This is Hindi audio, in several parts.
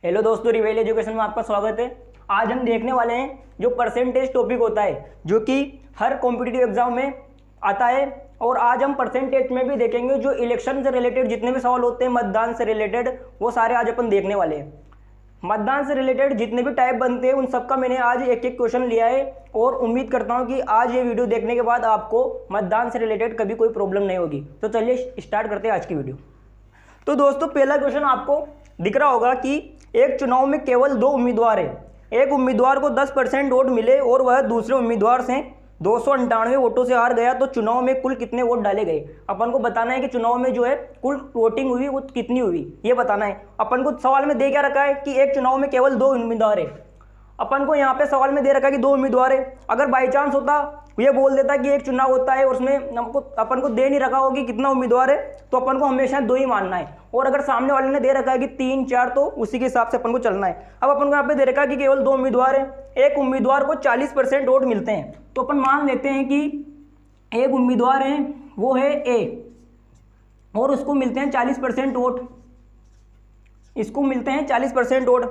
हेलो दोस्तों, रिवेल एजुकेशन में आपका स्वागत है। आज हम देखने वाले हैं जो परसेंटेज टॉपिक होता है जो कि हर कॉम्पिटिटिव एग्जाम में आता है। और आज हम परसेंटेज में भी देखेंगे जो इलेक्शन से रिलेटेड जितने भी सवाल होते हैं, मतदान से रिलेटेड, वो सारे आज अपन देखने वाले हैं। मतदान से रिलेटेड जितने भी टाइप बनते हैं उन सबका मैंने आज एक एक क्वेश्चन लिया है और उम्मीद करता हूँ कि आज ये वीडियो देखने के बाद आपको मतदान से रिलेटेड कभी कोई प्रॉब्लम नहीं होगी। तो चलिए स्टार्ट करते हैं आज की वीडियो। तो दोस्तो98 पहला क्वेश्चन आपको दिख रहा होगा कि एक चुनाव में केवल 2 उम्मीदवार हैं। एक उम्मीदवार को 10% वोट मिले और वह दूसरे उम्मीदवार से 298 वोटों से हार गया, तो चुनाव में कुल कितने वोट डाले गए। अपन को बताना है कि चुनाव में जो है कुल वोटिंग हुई वो कितनी हुई, ये बताना है। अपन को सवाल में दे क्या रखा है कि एक चुनाव में केवल 2 उम्मीदवार है। अपन को यहाँ पे सवाल में दे रखा है कि 2 उम्मीदवार है। अगर बाई चांस होता ये बोल देता कि एक चुनाव होता है और उसमें अपन को दे नहीं रखा होगी कितना उम्मीदवार है, तो अपन को हमेशा 2 ही मानना है। और अगर सामने वाले ने दे रखा है कि 3, 4, तो उसी के हिसाब से अपन को चलना है। अब अपन को यहाँ पे दे रखा है कि केवल 2 उम्मीदवार है, एक उम्मीदवार को 40% वोट मिलते हैं। तो अपन मान लेते हैं कि एक उम्मीदवार है वो है ए और उसको मिलते हैं 40% वोट, इसको मिलते हैं 40% वोट।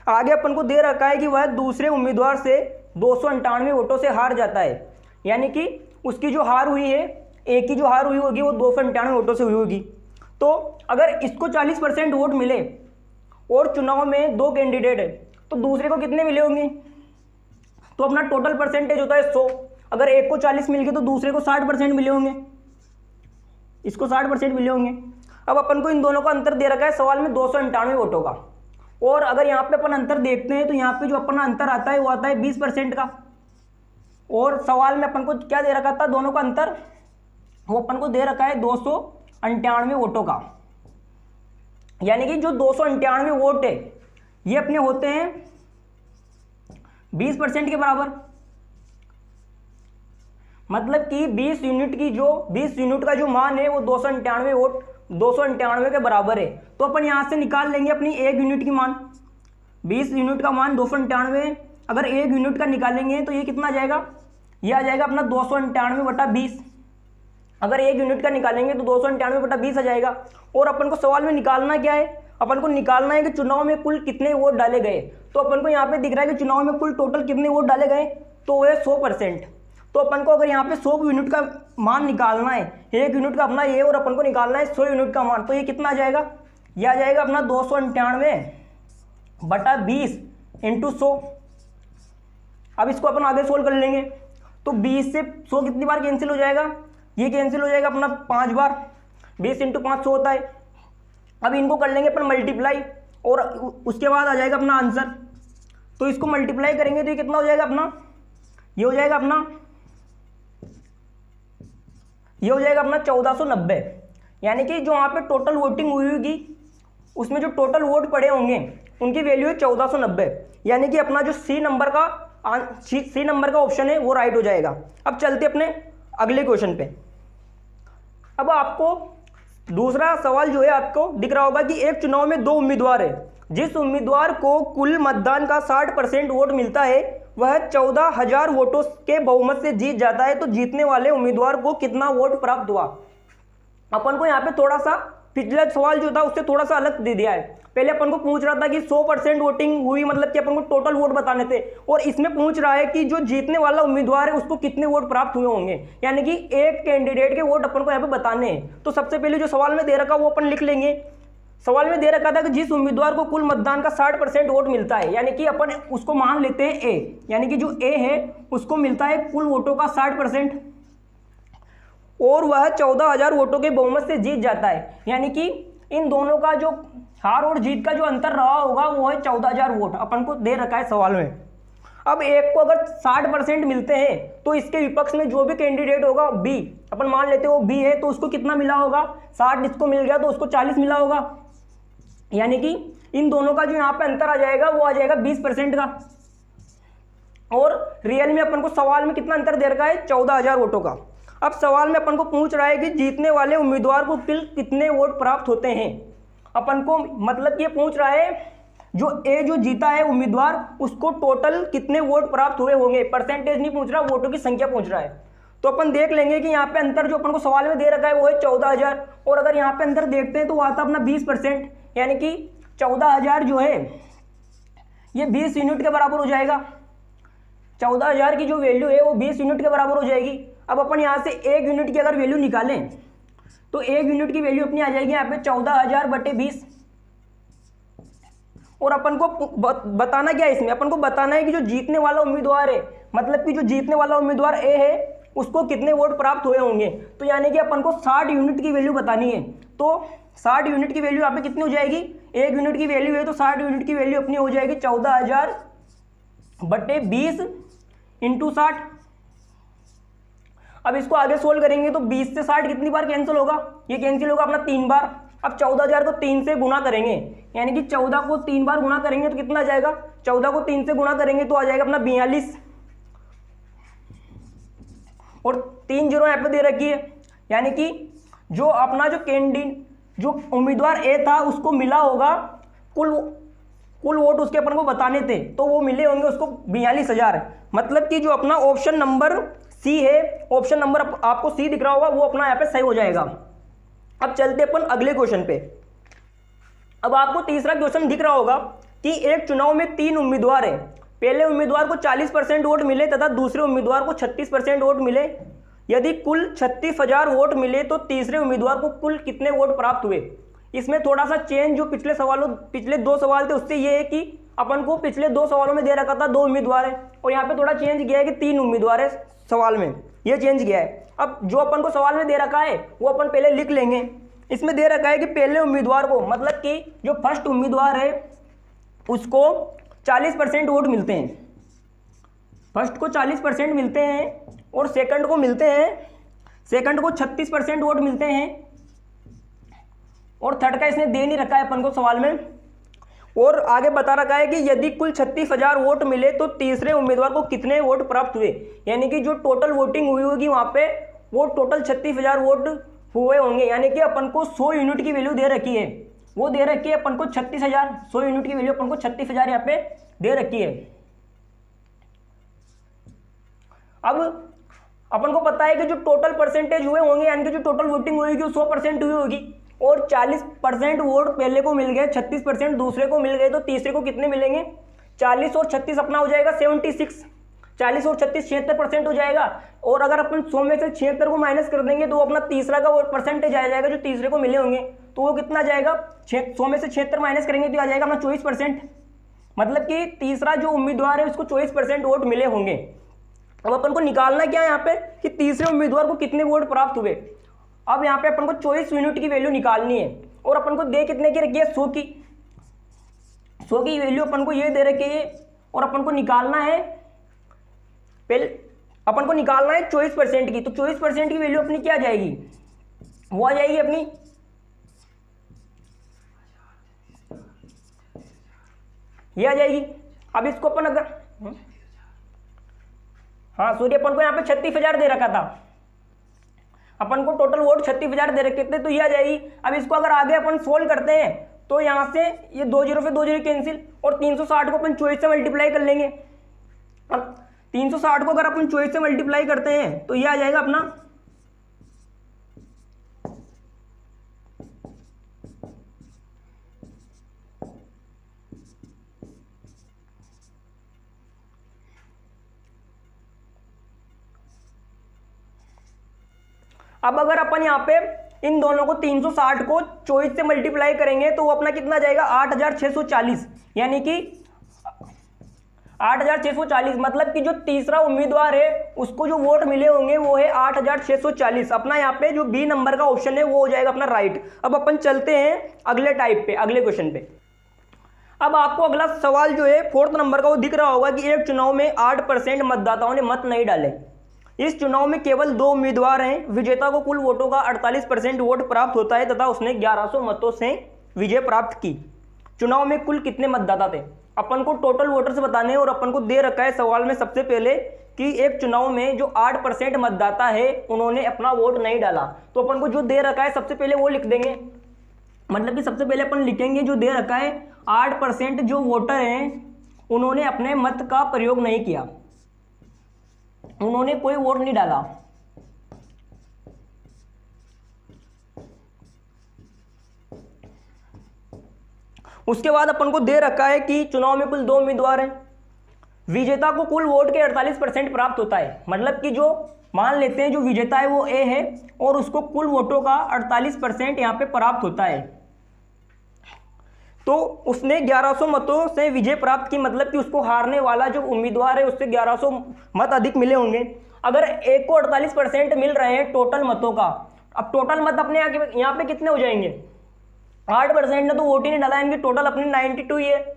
आगे अपन को दे रखा है कि वह दूसरे उम्मीदवार से 298 वोटों से हार जाता है, यानी कि उसकी जो हार हुई है, ए की जो हार हुई होगी वो 298 वोटों से हुई होगी। तो अगर इसको 40% वोट मिले और चुनाव में 2 कैंडिडेट है तो दूसरे को कितने मिले होंगे, तो अपना टोटल परसेंटेज होता है 100। अगर एक को 40 मिल गए तो दूसरे को 60% मिले होंगे, इसको 60% मिले होंगे। अब अपन को इन दोनों का अंतर दे रखा है सवाल में 298 वोटों का। और अगर यहाँ पे अपन अंतर देखते हैं तो यहाँ पे जो अपना अंतर आता है वो आता है 20% का। और सवाल में अपन को क्या दे रखा था, दोनों का अंतर वो अपन को दे रखा है 298 वोटों का। यानी कि जो 298 वोट है ये अपने होते हैं 20% के बराबर। मतलब कि 20 यूनिट का जो मान है वो 298 के बराबर है। तो अपन यहां से निकाल लेंगे अपनी 1 यूनिट की मान। 20 यूनिट का मान 298, अगर 1 यूनिट का निकालेंगे तो ये कितना आ जाएगा, ये आ जाएगा अपना 298/20। अगर 1 यूनिट का निकालेंगे तो 298/20 आ जाएगा। और अपन को सवाल में निकालना क्या है, अपन को निकालना है कि चुनाव में कुल कितने वोट डाले गए। तो अपन को यहाँ पे दिख रहा है कि चुनाव में कुल टोटल कितने वोट डाले गए, तो वो है 100%। तो अपन को अगर यहाँ पे 100 यूनिट का मान निकालना है, 1 यूनिट का अपना ये और अपन को निकालना है 100 यूनिट का मान, तो ये कितना आ जाएगा, ये आ जाएगा अपना 298/20 × 100। अब इसको अपन आगे सोल्व कर लेंगे तो 20 से 100 कितनी बार कैंसिल हो जाएगा, ये कैंसिल हो जाएगा अपना 5 बार। 20 × 5 100 होता है। अब इनको कर लेंगे अपन मल्टीप्लाई और उसके बाद आ जाएगा अपना आंसर। तो इसको मल्टीप्लाई करेंगे तो ये कितना हो जाएगा अपना, ये हो जाएगा अपना 1490। यानी कि जो वहाँ पे टोटल वोटिंग हुई होगी उसमें जो टोटल वोट पड़े होंगे उनकी वैल्यू है 1490। यानी कि अपना जो सी नंबर का ऑप्शन है वो राइट हो जाएगा। अब चलते अपने अगले क्वेश्चन पे। अब आपको दूसरा सवाल जो है आपको दिख रहा होगा कि एक चुनाव में 2 उम्मीदवार है। जिस उम्मीदवार को कुल मतदान का 60% वोट मिलता है वह 14,000 वोटों के बहुमत से जीत जाता है, तो जीतने वाले उम्मीदवार को कितना वोट प्राप्त हुआ। अपन को यहाँ पे थोड़ा सा पिछला सवाल जो था उससे थोड़ा सा अलग दे दिया है। पहले अपन को पूछ रहा था कि 100% वोटिंग हुई, मतलब कि अपन को टोटल वोट बताने थे, और इसमें पूछ रहा है कि जो जीतने वाला उम्मीदवार है उसको कितने वोट प्राप्त हुए होंगे। यानी कि एक कैंडिडेट के वोट अपन को यहाँ पे बताने हैं। तो सबसे पहले जो सवाल में दे रखा वो अपन लिख लेंगे। सवाल में दे रखा था कि जिस उम्मीदवार को कुल मतदान का 60% वोट मिलता है, यानी कि अपन उसको मान लेते हैं ए, यानी कि जो ए है उसको मिलता है कुल वोटों का 60% और वह 14,000 वोटों के बहुमत से जीत जाता है। यानी कि इन दोनों का जो हार और जीत का जो अंतर रहा होगा वो है 14,000 वोट, अपन को दे रखा है सवाल में। अब एक को अगर 60% मिलते हैं तो इसके विपक्ष में जो भी कैंडिडेट होगा बी, अपन मान लेते हैं वो बी है, तो उसको कितना मिला होगा, 60 इसको मिल गया तो उसको 40 मिला होगा। यानी कि इन दोनों का जो यहाँ पे अंतर आ जाएगा वो आ जाएगा 20% का। और रियल में अपन को सवाल में कितना अंतर दे रखा है, 14,000 वोटों का। अब सवाल में अपन को पूछ रहा है कि जीतने वाले उम्मीदवार को कुल कितने वोट प्राप्त होते हैं। अपन को मतलब ये पूछ रहा है जो जीता है उम्मीदवार उसको टोटल कितने वोट प्राप्त हुए होंगे, परसेंटेज नहीं पूछ रहा, वोटों की संख्या पूछ रहा है। तो अपन देख लेंगे कि यहाँ पे अंतर जो अपन को सवाल में दे रखा है वो है 14,000, और अगर यहाँ पे अंतर देखते हैं तो वो आता अपना 20%, यानी कि 14,000 जो है ये 20 यूनिट के बराबर हो जाएगा। 14,000 की जो वैल्यू है वो 20 यूनिट के बराबर हो जाएगी। अब अपन यहाँ से 1 यूनिट की अगर वैल्यू निकालें तो 1 यूनिट की वैल्यू अपनी आ जाएगी यहाँ पे 14,000 बटे 20। और अपन को बताना क्या है इसमें, अपन को बताना है कि जो जीतने वाला उम्मीदवार है, मतलब कि जो जीतने वाला उम्मीदवार ए है उसको कितने वोट प्राप्त हुए होंगे। तो यानी कि अपन को 60 यूनिट की वैल्यू बतानी है। तो 60 यूनिट की वैल्यू यहाँ पे कितनी हो जाएगी, 1 यूनिट की वैल्यू है तो 60 यूनिट की वैल्यू अपनी हो जाएगी 14,000 बटे 20 इंटू 60। अब इसको आगे सोल्व करेंगे तो 20 से 60 कितनी बार कैंसिल होगा, ये कैंसिल होगा अपना 3 बार। अब 14,000 को 3 से गुणा करेंगे, यानी कि 14 को 3 बार गुणा करेंगे तो कितना आ जाएगा, 14 को 3 से गुणा करेंगे तो आ जाएगा अपना 42। और 3 जीरो यहाँ पे दे रखी है, यानी कि जो अपना जो कैंडिडेट जो उम्मीदवार ए था उसको मिला होगा कुल वोट उसके अपन को बताने थे, तो वो मिले होंगे उसको 42,000। मतलब कि जो अपना ऑप्शन नंबर सी है, ऑप्शन नंबर आपको सी दिख रहा होगा, वो अपना यहाँ पे सही हो जाएगा। अब चलते अपन अगले क्वेश्चन पे। अब आपको तीसरा क्वेश्चन दिख रहा होगा कि एक चुनाव में 3 उम्मीदवार है, पहले उम्मीदवार को 40% वोट मिले तथा दूसरे उम्मीदवार को 36% वोट मिले। यदि कुल 36,000 वोट मिले तो तीसरे उम्मीदवार को कुल कितने वोट प्राप्त हुए। इसमें थोड़ा सा चेंज जो पिछले 2 सवाल थे उससे ये है कि अपन को पिछले 2 सवालों में दे रखा था 2 उम्मीदवार है और यहाँ पे थोड़ा चेंज किया है कि 3 उम्मीदवार है सवाल में, ये चेंज किया है। अब जो अपन को सवाल में दे रखा है वो अपन पहले लिख लेंगे। इसमें दे रखा है कि पहले उम्मीदवार को, मतलब कि जो फर्स्ट उम्मीदवार है उसको 40% वोट मिलते हैं, फर्स्ट को 40% मिलते हैं और सेकंड को मिलते हैं, सेकंड को 36% वोट मिलते हैं और थर्ड का इसने दे नहीं रखा है अपन को सवाल में। और आगे बता रखा है कि यदि कुल 36,000 वोट मिले तो तीसरे उम्मीदवार को कितने वोट प्राप्त हुए, यानी कि जो टोटल वोटिंग हुई होगी वहां पे वो टोटल 36,000 वोट हुए होंगे। यानी कि अपन को 100 यूनिट की वैल्यू दे रखी है, वो दे रखी है अपन को 36,000, 100 यूनिट की वैल्यू अपन को 36,000 यहाँ पे दे रखी है। अब अपन को पता है कि जो टोटल परसेंटेज हुए होंगे, यानी कि जो टोटल वोटिंग हुई होगी वो 100% हुई होगी और 40% वोट पहले को मिल गए, 36% दूसरे को मिल गए, तो तीसरे को कितने मिलेंगे, 40 और 36 अपना हो जाएगा 76, 40 और 36 76% हो जाएगा। और अगर अपन 100 में से 76 को माइनस कर देंगे तो अपना तीसरा का वो परसेंटेज आ जाएगा जो तीसरे को मिले होंगे, तो वो कितना जाएगा, 100 में से 76 माइनस करेंगे तो आ जाएगा अपना 24%। मतलब कि तीसरा जो उम्मीदवार है उसको 24% वोट मिले होंगे। अब अपन को निकालना क्या है यहाँ पे कि तीसरे उम्मीदवार को कितने वोट प्राप्त हुए। अब यहाँ पे अपन को 24 यूनिट की वैल्यू निकालनी है और अपन को दे कितने की रखी है, 100 की, 100 की वैल्यू अपन को ये दे रखी है और अपन को निकालना है, पहले अपन को निकालना है 24% की। तो 24% की वैल्यू अपनी क्या आ जाएगी, वो आ जाएगी अपनी ये आ जाएगी। अब इसको अपन अगर हाँ सॉरी, अपन को यहाँ पे 36,000 दे रखा था, अपन को टोटल वोट 36,000 दे रखे थे, तो ये आ जाएगी। अब इसको अगर आगे अपन सोल्व करते हैं तो यहाँ से ये 2 जीरो पे 2 जीरो कैंसिल और 360 को अपन 24 से मल्टीप्लाई कर लेंगे। अब 360 को अगर अपन 24 से मल्टीप्लाई करते हैं तो ये आ जाएगा अपना अब अगर अपन यहाँ पे इन दोनों को 360 को 24 से मल्टीप्लाई करेंगे तो वो अपना कितना जाएगा 8,640, यानी कि 8,640। मतलब कि जो तीसरा उम्मीदवार है उसको जो वोट मिले होंगे वो है 8,640। अपना यहाँ पे जो बी नंबर का ऑप्शन है वो हो जाएगा अपना राइट। अब अपन चलते हैं अगले टाइप पे, अगले क्वेश्चन पे। अब आपको अगला सवाल जो है 4th नंबर का वो दिख रहा होगा कि एक चुनाव में 8% मतदाताओं ने मत नहीं डाले। इस चुनाव में केवल 2 उम्मीदवार हैं, विजेता को कुल वोटों का 48% वोट प्राप्त होता है तथा उसने 1100 मतों से विजय प्राप्त की। चुनाव में कुल कितने मतदाता थे। अपन को टोटल वोटर्स बताने हैं और अपन को दे रखा है सवाल में सबसे पहले कि एक चुनाव में जो 8% मतदाता है उन्होंने अपना वोट नहीं डाला। तो अपन को जो दे रखा है सबसे पहले वो लिख देंगे, मतलब कि सबसे पहले अपन लिखेंगे जो दे रखा है 8% जो वोटर हैं उन्होंने अपने मत का प्रयोग नहीं किया, उन्होंने कोई वोट नहीं डाला। उसके बाद अपन को दे रखा है कि चुनाव में कुल 2 उम्मीदवार हैं, विजेता को कुल वोट के 48% प्राप्त होता है। मतलब कि जो मान लेते हैं जो विजेता है वो ए है और उसको कुल वोटों का 48% यहाँ पे प्राप्त होता है, तो उसने 1100 मतों से विजय प्राप्त की। मतलब कि उसको हारने वाला जो उम्मीदवार है उससे 1100 मत अधिक मिले होंगे। अगर एक को 48% मिल रहे हैं टोटल मतों का, अब टोटल मत अपने यहाँ पे कितने हो जाएंगे, 8% ने तो वोट ही नहीं डाला, इनकी टोटल अपनी 92 ही है,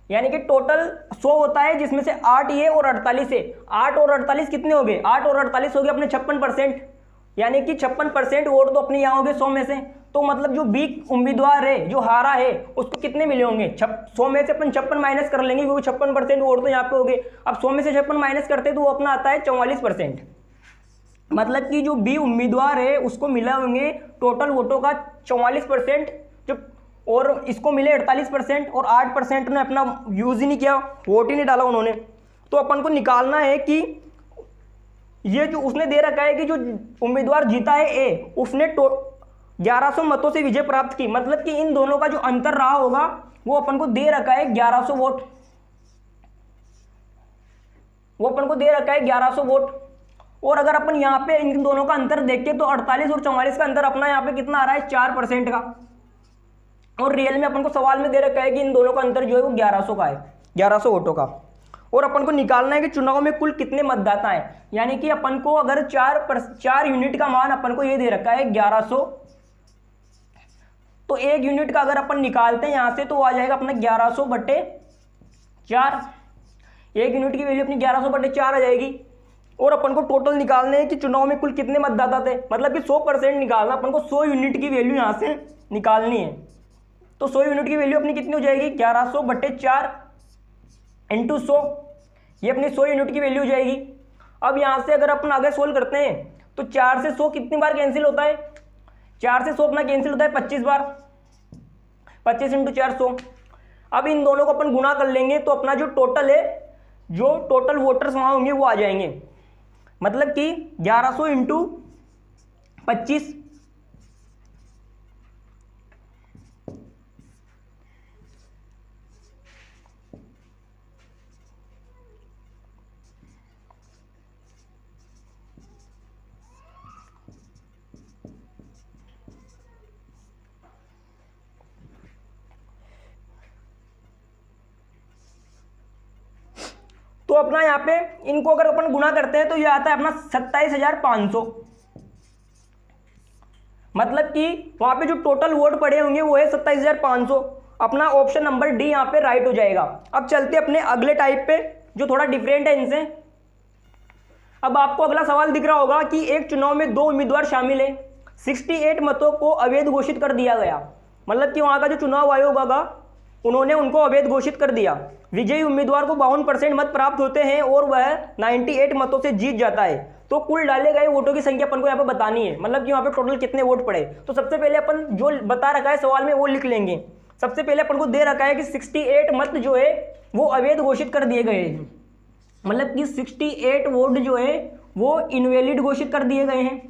यानी कि टोटल 100 होता है जिसमें से 8 ये और 48 है। 8 और 48 कितने हो गए, 8 और 48 हो गए अपने 56%, यानी कि 56% वोट तो अपने यहाँ हो गए 100 में से। तो मतलब जो बी उम्मीदवार है जो हारा है उसको कितने मिले होंगे, 100 में से अपन 56 माइनस कर लेंगे क्योंकि 56% वोट तो यहाँ पे हो गए। अब 100 में से 56 माइनस करते तो वो अपना आता है 44%। मतलब कि जो बी उम्मीदवार है उसको मिला होंगे टोटल वोटों का 44%, जो और इसको मिले 48% और 8% ने अपना यूज ही नहीं किया, वोट ही नहीं डाला उन्होंने। तो अपन को निकालना है कि ये जो उसने दे रखा है कि जो उम्मीदवार जीता है ए, उसने 1100 मतों से विजय प्राप्त की। मतलब कि इन दोनों का जो अंतर रहा होगा वो अपन को दे रखा है 1100 वोट, वो अपन को दे रखा है 1100 वोट। और अगर अपन यहाँ पे इन दोनों का अंतर देखें तो 48 और 44 का अंतर अपना यहाँ पे कितना आ रहा है, 4% का। और रियल में अपन को सवाल में दे रखा है कि इन दोनों का अंतर जो है वो 1100 का है, 1100 वोटों का। और अपन को निकालना है कि चुनाव में कुल कितने मतदाता हैं, यानी कि अपन को अगर 4 यूनिट का मान अपन को ये दे रखा है 1100, तो 1 यूनिट का अगर अपन निकालते हैं यहां से तो आ जाएगा अपना 1100/4। 1 यूनिट की वैल्यू अपनी 1100/4 आ जाएगी। और अपन को टोटल निकालने हैं कि चुनाव में कुल कितने मतदाता थे, मतलब कि 100% निकालना, अपन को 100 यूनिट की वैल्यू यहां से निकालनी है। तो 100 यूनिट की वैल्यू अपनी कितनी हो जाएगी, 1100/4 इंटू 100, ये अपनी 100 यूनिट की वैल्यू हो जाएगी। अब यहाँ से अगर अपन आगे सोल्व करते हैं तो 4 से 100 कितनी बार कैंसिल होता है, 4 से 100 अपना कैंसिल होता है 25 बार, 25 इंटू 4 100। अब इन दोनों को अपन गुणा कर लेंगे तो अपना जो टोटल है, जो टोटल वोटर्स वहाँ होंगे वो आ जाएंगे। मतलब कि 1100 इंटू 25, तो अपना यहाँ पे इनको अगर अपन गुणा करते हैं तो ये आता है अपना 27,500। मतलब कि वहां पे जो टोटल वोट पड़े होंगे वो है 27,500। अपना ऑप्शन नंबर डी यहाँ पे राइट हो जाएगा। अब चलते अपने अगले टाइप पे जो थोड़ा डिफरेंट है इनसे। अब आपको अगला सवाल दिख रहा होगा कि एक चुनाव में 2 उम्मीदवार शामिल है, 68 मतों को अवैध घोषित कर दिया गया। मतलब कि वहां का जो चुनाव आयोग होगा उन्होंने उनको अवैध घोषित कर दिया। विजयी उम्मीदवार को 52% मत प्राप्त होते हैं और वह 98 मतों से जीत जाता है। तो कुल डाले गए वोटों की संख्या अपन को यहाँ पे बतानी है, मतलब कि वहाँ पे टोटल कितने वोट पड़े। तो सबसे पहले अपन जो बता रखा है सवाल में वो लिख लेंगे। सबसे पहले अपन को दे रखा है कि 68 मत जो है वो अवैध घोषित कर दिए गए हैं। मतलब कि 68 वोट जो है वो इनवैलिड घोषित कर दिए गए हैं,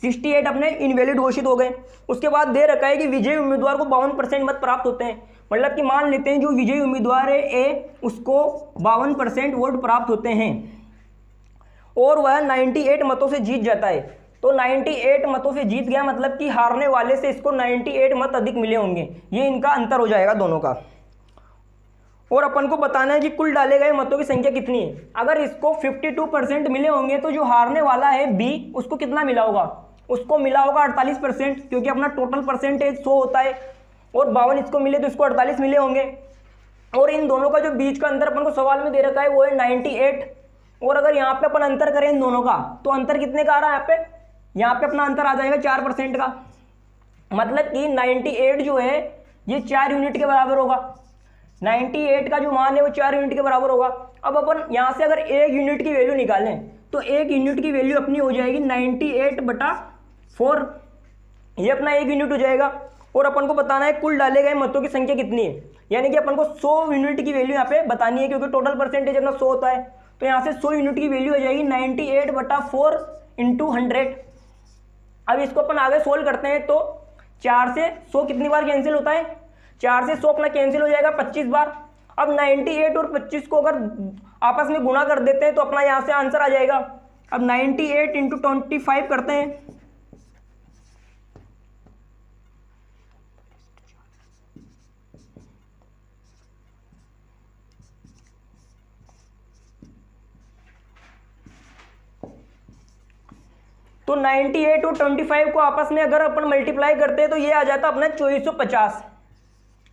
68 अपने इनवैलिड घोषित हो गए। उसके बाद दे रखा है कि विजयी उम्मीदवार को 52% मत प्राप्त होते हैं। मतलब कि मान लेते हैं जो विजयी उम्मीदवार है ए, उसको 52% वोट प्राप्त होते हैं और वह 98 मतों से जीत जाता है। तो 98 मतों से जीत गया, मतलब कि हारने वाले से इसको 98 मत अधिक मिले होंगे। ये इनका अंतर हो जाएगा दोनों का। और अपन को बताना है कि कुल डाले गए मतों की संख्या कितनी है। अगर इसको 52% मिले होंगे तो जो हारने वाला है बी, उसको कितना मिला होगा, उसको मिला होगा 48%, क्योंकि अपना टोटल परसेंटेज 100 होता है और 52 इसको मिले तो इसको 48 मिले होंगे। और इन दोनों का जो बीच का अंतर अपन को सवाल में दे रखा है वो है 98। और अगर यहाँ पे अपन अंतर करें इन दोनों का तो अंतर कितने का आ रहा है, यहाँ पे अपना अंतर आ जाएगा 4% का। मतलब कि 98 जो है ये 4 यूनिट के बराबर होगा। 98 का जो मान है वो 4 यूनिट के बराबर होगा। अब अपन यहाँ से अगर 1 यूनिट की वैल्यू निकालें तो 1 यूनिट की वैल्यू अपनी हो जाएगी 98/4, ये अपना 1 यूनिट हो जाएगा। और अपन को बताना है कुल डाले गए मतों की संख्या कितनी है, यानी कि अपन को 100 यूनिट की वैल्यू यहाँ पे बतानी है, क्योंकि टोटल परसेंटेज अपना 100 होता है। तो यहाँ से 100 यूनिट की वैल्यू हो जाएगी 98/4 × 100। अब इसको अपन आगे सोल्व करते हैं तो 4 से 100 कितनी बार कैंसिल होता है? 4 से 100 अपना कैंसिल हो जाएगा 25 बार। अब 98 और 25 को अगर आपस में गुणा कर देते हैं तो अपना यहाँ से आंसर आ जाएगा। अब 98 इंटू 25 करते हैं, तो 98 और 25 को आपस में अगर अपन मल्टीप्लाई करते हैं तो ये आ जाता अपना 2450।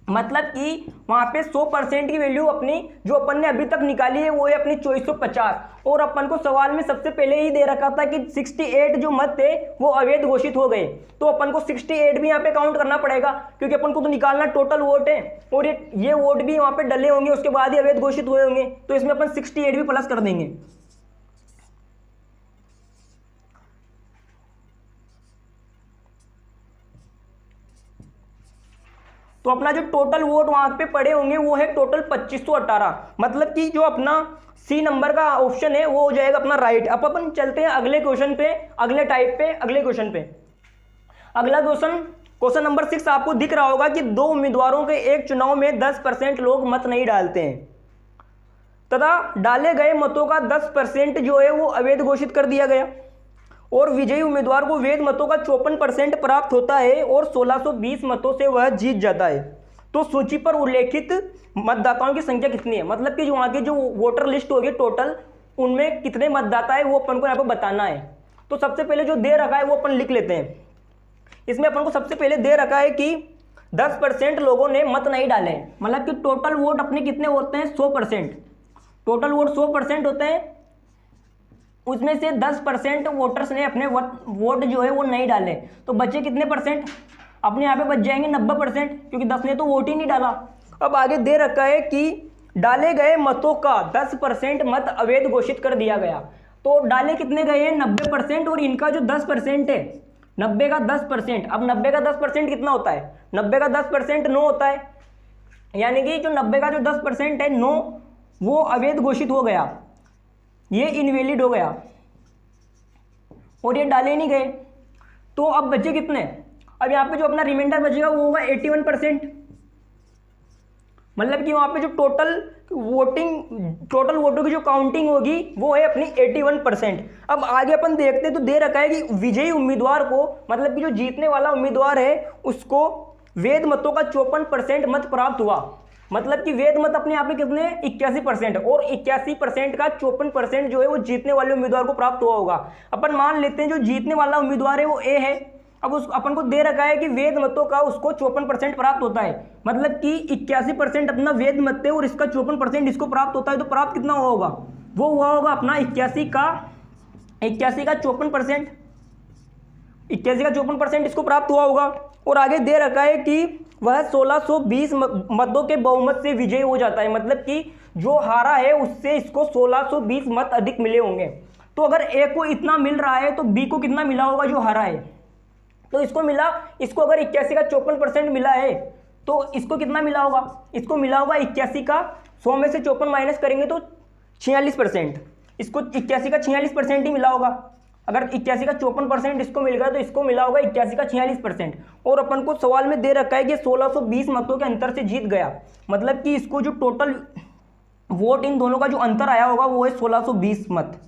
मतलब कि वहाँ पे 100% की वैल्यू अपनी जो अपन ने अभी तक निकाली है वो है अपनी 2450। और अपन को सवाल में सबसे पहले ही दे रखा था कि 68 जो मत थे वो अवैध घोषित हो गए, तो अपन को 68 भी यहाँ पे काउंट करना पड़ेगा, क्योंकि अपन को तो निकालना टोटल वोट है और ये वोट भी वहाँ पे डले होंगे, उसके बाद ही अवैध घोषित हुए होंगे, तो इसमें अपन 68 भी प्लस कर देंगे। तो अपना जो टोटल वोट वहां पे पड़े होंगे वो है टोटल 2518। मतलब कि जो अपना सी नंबर का ऑप्शन है वो हो जाएगा अपना राइट। अब अपन चलते हैं अगले क्वेश्चन पे, अगले टाइप पे, अगले क्वेश्चन पे। अगला क्वेश्चन नंबर 6 आपको दिख रहा होगा कि 2 उम्मीदवारों के एक चुनाव में 10% लोग मत नहीं डालते हैं तथा डाले गए मतों का 10% जो है वो अवैध घोषित कर दिया गया और विजयी उम्मीदवार को वैध मतों का 54% प्राप्त होता है और 1620 मतों से वह जीत जाता है। तो सूची पर उल्लेखित मतदाताओं की संख्या कितनी है? मतलब कि जो वहाँ की जो वोटर लिस्ट होगी टोटल, उनमें कितने मतदाता है वो अपन को यहाँ पर बताना है। तो सबसे पहले जो दे रखा है वो अपन लिख लेते हैं। इसमें अपन को सबसे पहले दे रखा है कि 10% लोगों ने मत नहीं डाले, मतलब कि टोटल वोट अपने कितने होते हैं? 100%। टोटल वोट 100% होते हैं, उसमें से 10% वोटर्स ने अपने वोट जो है वो नहीं डाले, तो बचे कितने परसेंट? अपने यहाँ पे बच जाएंगे 90%, क्योंकि 10 ने तो वोट ही नहीं डाला। अब आगे दे रखा है कि डाले गए मतों का 10% मत अवैध घोषित कर दिया गया। तो डाले कितने गए हैं? 90%, और इनका जो 10% है, 90 का 10%, अब 90 का 10% कितना होता है? 90 का 10% 9 होता है, यानी कि जो 90 का जो 10% है 9, वो अवैध घोषित हो गया, ये इनवैलिड हो गया और ये डाले नहीं गए। तो अब बचे कितने? अब यहाँ पे जो अपना रिमाइंडर बचेगा वो होगा 81%। मतलब कि वहाँ पे जो टोटल वोटों की जो काउंटिंग होगी वो है अपनी 81%। अब आगे अपन देखते हैं तो दे रखा है कि विजयी उम्मीदवार को, मतलब कि जो जीतने वाला उम्मीदवार है उसको वैध मतों का 54% मत प्राप्त हुआ। मतलब कि वैध मत अपने यहाँ पे कितने? 81%, और 81% का 54% जो है वो जीतने वाले उम्मीदवार को प्राप्त हुआ होगा। अपन मान लेते हैं जो जीतने वाला उम्मीदवार है वो ए है। अब उस अपन को दे रखा है कि वैध मतों का उसको 54% प्राप्त होता है, मतलब कि 81% अपना वैध मत है और इसका 54% इसको प्राप्त होता है, तो प्राप्त कितना हुआ होगा? वो हुआ होगा अपना 81 का 54%, 81 का 54% इसको प्राप्त हुआ होगा। और आगे दे रखा है कि वह 1620 मतों के बहुमत से विजयी हो जाता है, मतलब कि जो हारा है उससे इसको 1620 मत अधिक मिले होंगे। तो अगर ए को इतना मिल रहा है तो बी को कितना मिला होगा जो हारा है? तो इसको मिला, इसको अगर 81 का 54% मिला है तो इसको कितना मिला होगा? इसको मिला होगा 81 का 100 में से 54 माइनस करेंगे तो 46%, इसको 81 का 46% ही मिला होगा। अगर 81 का 54% इसको मिल गया तो इसको मिला होगा 81 का 46%। और अपन को सवाल में दे रखा है कि 1620 मतों के अंतर से जीत गया, मतलब कि इसको जो टोटल वोट इन दोनों का जो अंतर आया होगा वो है 1620 मत।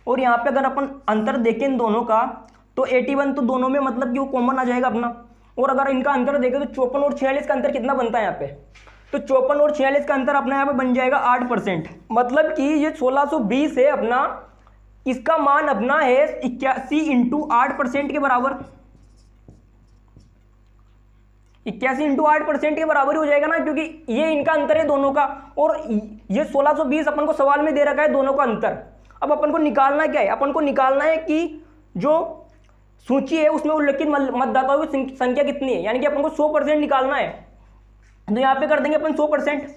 और यहाँ पे अगर अपन अंतर देखें इन दोनों का तो 81 तो दोनों में, मतलब कि वो कॉमन आ जाएगा अपना। और अगर इनका अंतर देखें तो 54 और 46 का अंतर कितना बनता है यहाँ पे? तो 54 और 46 का अंतर अपने यहाँ पे बन जाएगा 8%। मतलब कि ये 1620 है अपना, इसका मान अपना है 81 इंटू 8% के बराबर। 81 इंटू 8% के बराबर ही हो जाएगा ना, क्योंकि ये इनका अंतर है दोनों का और ये 1620 अपन को सवाल में दे रखा है दोनों का अंतर। अब अपन को निकालना क्या है? अपन को निकालना है कि जो सूची है उसमें उल्लेखित मतदाताओं की संख्या कितनी है, यानी कि अपन को 100% निकालना है। तो यहाँ पे कर देंगे अपन 100%।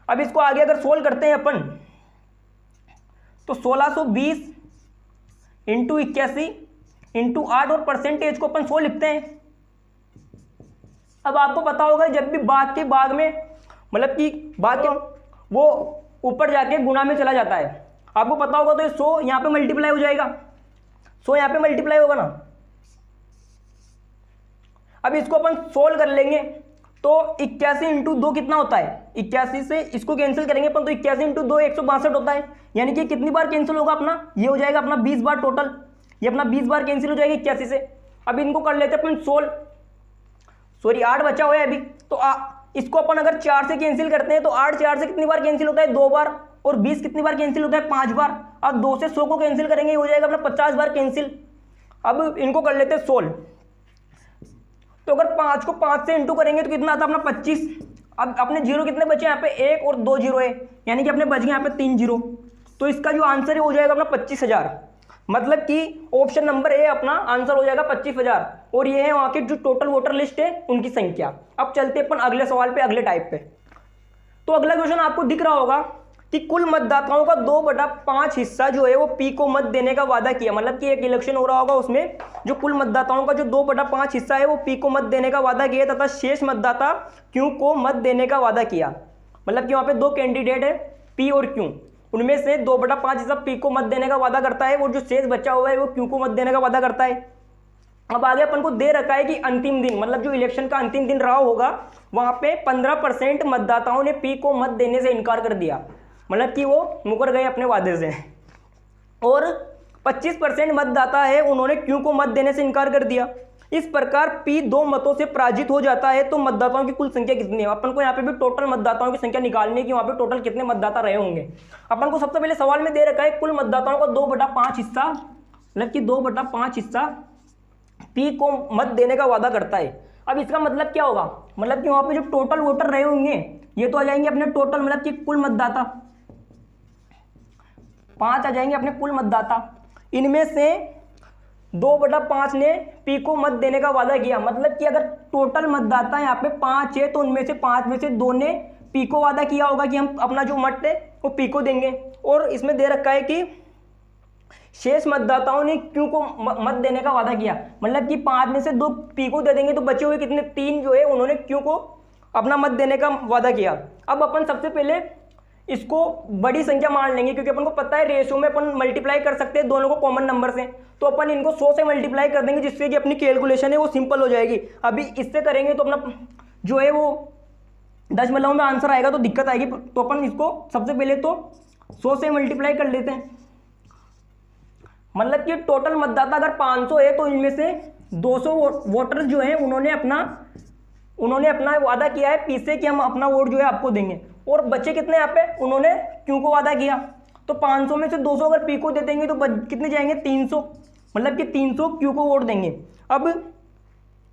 अब इसको आगे अगर सोल्व करते हैं अपन तो 1620 इंटू 81 इंटू 8 और परसेंटेज को अपन 100 लिखते हैं। अब आपको पता होगा जब भी बाग के बाग में, मतलब कि बाग के वो ऊपर जाके गुणा में चला जाता है, आपको पता होगा, तो 100 यहाँ पे मल्टीप्लाई हो जाएगा, 100 यहाँ पे मल्टीप्लाई होगा ना, अब इसको अपन सोल्व कर लेंगे तो 81 इंटू 2 कितना होता है, 81 से इसको कैंसिल करेंगे अपन तो 81 इंटू 2 162 होता है, यानी कि कितनी बार कैंसिल होगा अपना, ये हो जाएगा अपना 20 बार टोटल, ये अपना 20 बार कैंसिल हो जाएगी 81 से। अब इनको कर लेते हैं अपन सोल्व, सॉरी 8 बचा हुआ है अभी, तो इसको अपन अगर 4 से कैंसिल करते हैं तो 8 4 से कितनी बार कैंसिल होता है, 2 बार, और 20 कितनी बार कैंसिल होता है, 5 बार। अब 2 से 100 को कैंसिल करेंगे, हो जाएगा अपना 50 बार कैंसिल। अब इनको कर लेते हैं सोल्व, तो अगर 5 को 5 से इंटू करेंगे तो कितना आता है अपना 25। अब अपने जीरो कितने बचे यहाँ पे, 1 और 2 जीरो है, यानी कि अपने बच गए यहाँ पे 3 जीरो, तो इसका जो आंसर है हो जाएगा अपना 25,000। मतलब कि ऑप्शन नंबर ए अपना आंसर हो जाएगा 25,000, और ये है वहाँ के जो टोटल वोटर लिस्ट है उनकी संख्या। अब चलते अपन अगले सवाल पे, अगले टाइप पे। तो अगला क्वेश्चन आपको दिख रहा होगा कि कुल मतदाताओं का 2/5 हिस्सा जो है वो पी को मत देने का वादा किया। मतलब कि एक इलेक्शन हो रहा होगा, उसमें जो कुल मतदाताओं का जो 2/5 हिस्सा है वो पी को मत देने का वादा किया तथा शेष मतदाता क्यू को मत देने का वादा किया। मतलब कि वहाँ पे 2 कैंडिडेट है, पी और क्यू, उनमें से 2/5 हिस्सा पी को मत देने का वादा करता है, और जो शेष बचा हुआ है वो क्यू को मत देने का वादा करता है। अब आगे अपन को दे रखा है कि अंतिम दिन, मतलब जो इलेक्शन का अंतिम दिन रहा होगा, वहाँ पे 15% मतदाताओं ने पी को मत देने से इनकार कर दिया, मतलब कि वो मुकर गए अपने वादे से, और 25% मतदाता है उन्होंने क्यू को मत देने से इनकार कर दिया। इस प्रकार पी 2 मतों से पराजित हो जाता है। तो मतदाताओं की कुल संख्या कितनी है, अपन को यहाँ पे भी टोटल मतदाताओं की संख्या निकालनी है कि वहाँ पे टोटल कितने मतदाता रहे होंगे। अपन को सबसे पहले सवाल में दे रखा है कुल मतदाताओं का 2/5 हिस्सा, मतलब कि 2/5 हिस्सा पी को मत देने का वादा करता है। अब इसका मतलब क्या होगा, मतलब कि वहाँ पे जो टोटल वोटर रहे होंगे ये तो आ जाएंगे अपने टोटल, मतलब कि कुल मतदाता 5 आ जाएंगे अपने कुल मतदाता। इनमें से 2/5 ने पी को मत देने का वादा किया, मतलब कि अगर टोटल मतदाता यहाँ पे 5 है तो उनमें से 5 में से 2 ने पी को वादा किया होगा कि हम अपना जो मत है वो पी को देंगे। और इसमें दे रखा है कि शेष मतदाताओं ने क्यू को मत देने का वादा किया, मतलब कि 5 में से 2 पी को दे देंगे तो बचे हुए कितने 3 जो है उन्होंने क्यू को अपना मत देने का वादा किया। अब अपन सबसे पहले इसको बड़ी संख्या मान लेंगे, क्योंकि अपन को पता है रेशियो में अपन मल्टीप्लाई कर सकते हैं दोनों को कॉमन नंबर से, तो अपन इनको 100 से मल्टीप्लाई कर देंगे, जिससे कि अपनी कैलकुलेशन है वो सिंपल हो जाएगी। अभी इससे करेंगे तो अपना जो है वो दशमलव में आंसर आएगा तो दिक्कत आएगी, तो अपन इसको सबसे पहले तो 100 से मल्टीप्लाई कर लेते हैं। मतलब कि टोटल मतदाता अगर 500 है तो इनमें से 200 वोटर्स जो हैं उन्होंने अपना वादा किया है पी से कि हम अपना वोट जो है आपको देंगे, और बच्चे कितने यहाँ पे उन्होंने क्यू को वादा किया। तो 500 में से 200 अगर पी को दे देंगे तो कितने जाएंगे 300, मतलब कि 300 क्यू को वोट देंगे। अब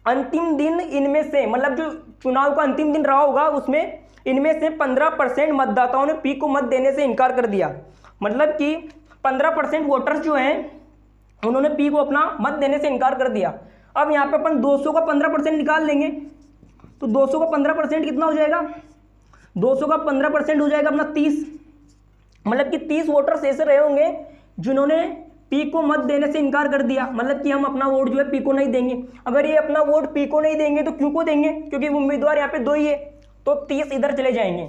अंतिम दिन इनमें से, मतलब जो चुनाव का अंतिम दिन रहा होगा उसमें इनमें से 15% मतदाताओं ने पी को मत देने से इनकार कर दिया, मतलब कि 15% वोटर्स जो हैं उन्होंने पी को अपना मत देने से इनकार कर दिया। अब यहाँ पे अपन 200 का 15% निकाल लेंगे, तो 200 का 15% कितना हो जाएगा, 200 का 15% हो जाएगा अपना 30, मतलब कि 30 वोटर्स ऐसे रहे होंगे जिन्होंने पी को मत देने से इनकार कर दिया, मतलब कि हम अपना वोट जो है पी को नहीं देंगे। अगर ये अपना वोट पी को नहीं देंगे तो क्यू को देंगे, क्योंकि उम्मीदवार यहाँ पे 2 ही है, तो 30 इधर चले जाएंगे,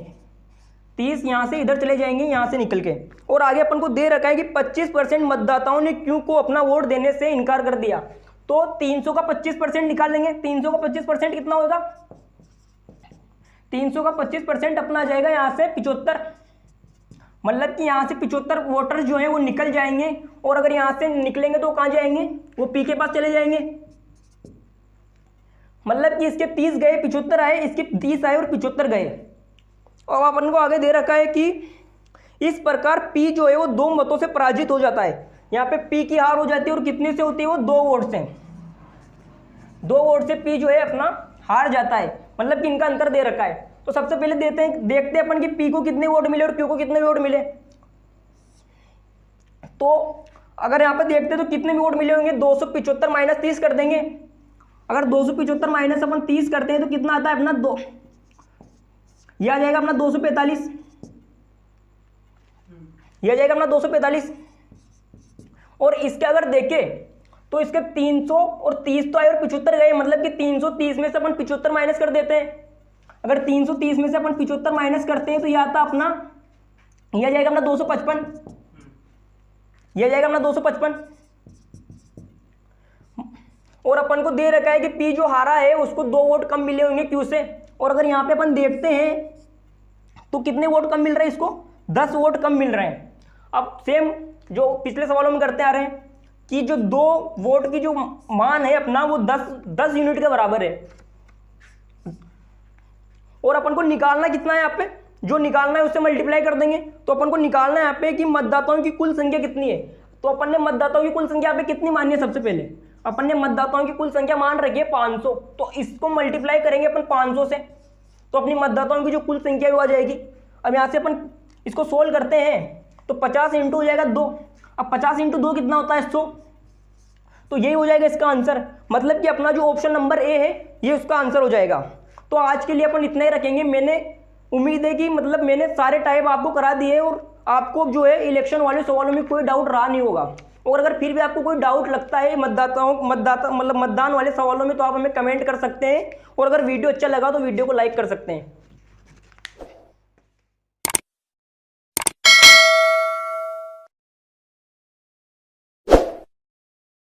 30 यहाँ से इधर चले जाएंगे यहाँ से निकल के। और आगे अपन को दे रखा है कि 25% मतदाताओं ने क्यू को अपना वोट देने से इनकार कर दिया, तो 300 का 25% निकाल लेंगे। 300 का 25% कितना होगा, 300 का 25% अपना आ जाएगा यहाँ से 75, मतलब कि यहाँ से 75 वोटर जो हैं वो निकल जाएंगे, और अगर यहाँ से निकलेंगे तो कहाँ जाएंगे, वो पी के पास चले जाएंगे। मतलब कि इसके 30 गए 75 आए, इसके 30 आए और 75 गए। और अपन को आगे दे रखा है कि इस प्रकार पी जो है वो 2 मतों से पराजित हो जाता है। यहाँ पे पी की हार हो जाती है, और कितने से होती है वो 2 वोट से, 2 वोट से पी जो है अपना हार जाता है, मतलब कि इनका अंतर दे रखा है। तो सबसे पहले देखते हैं अपन कि पी को कितने वोट मिले और क्यू को कितने वोट मिले। तो अगर यहाँ पे देखते हैं तो कितने वोट मिले होंगे, 275 माइनस 30 कर देंगे। अगर 275 माइनस अपन 30 करते हैं तो कितना आता है अपना 2, यह आ जाएगा अपना 245, यह आ जाएगा अपना 245। और इसके अगर देखें तो इसके 300 और 30 तो आए और 75 गए, मतलब कि 330 में से अपन 75 माइनस कर देते हैं। अगर 330 में से अपन 75 माइनस करते हैं तो यह आता अपना, यह आ जाएगा अपना 255, यह आ जाएगा अपना 255। और अपन को दे रखा है कि पी जो हारा है उसको 2 वोट कम मिले होंगे क्यू से। और अगर यहाँ पे अपन देखते हैं तो कितने वोट कम मिल रहे हैं इसको, 10 वोट कम मिल रहे हैं। अब सेम जो पिछले सवालों में करते आ रहे हैं कि जो 2 वोट की जो मान है अपना वो 10 यूनिट के बराबर है। और अपन को निकालना कितना है, यहाँ पे जो निकालना है उससे मल्टीप्लाई कर देंगे। तो अपन को निकालना है यहाँ पे कि मतदाताओं की कुल संख्या कितनी है। तो अपन ने मतदाताओं की कुल संख्या यहाँ पे कितनी मानी है, सबसे पहले अपन ने मतदाताओं की कुल संख्या मान रखी है 500। तो इसको मल्टीप्लाई करेंगे अपन 500 से, तो अपनी मतदाताओं की जो कुल संख्या वो आ जाएगी। अब यहाँ से अपन इसको सोल्व करते हैं तो 50 इंटू हो जाएगा 2। अब 50 इंटू 2 कितना होता है, 100। तो यही हो जाएगा इसका आंसर, मतलब कि अपना जो ऑप्शन नंबर ए है ये उसका आंसर हो जाएगा। तो आज के लिए अपन इतना ही रखेंगे। मैंने उम्मीद है कि मतलब मैंने सारे टाइप आपको करा दिए और आपको जो है इलेक्शन वाले सवालों में कोई डाउट रहा नहीं होगा। और अगर फिर भी आपको कोई डाउट लगता है मतदान वाले सवालों में तो आप हमें कमेंट कर सकते हैं। और अगर वीडियो अच्छा लगा तो वीडियो को लाइक कर सकते हैं।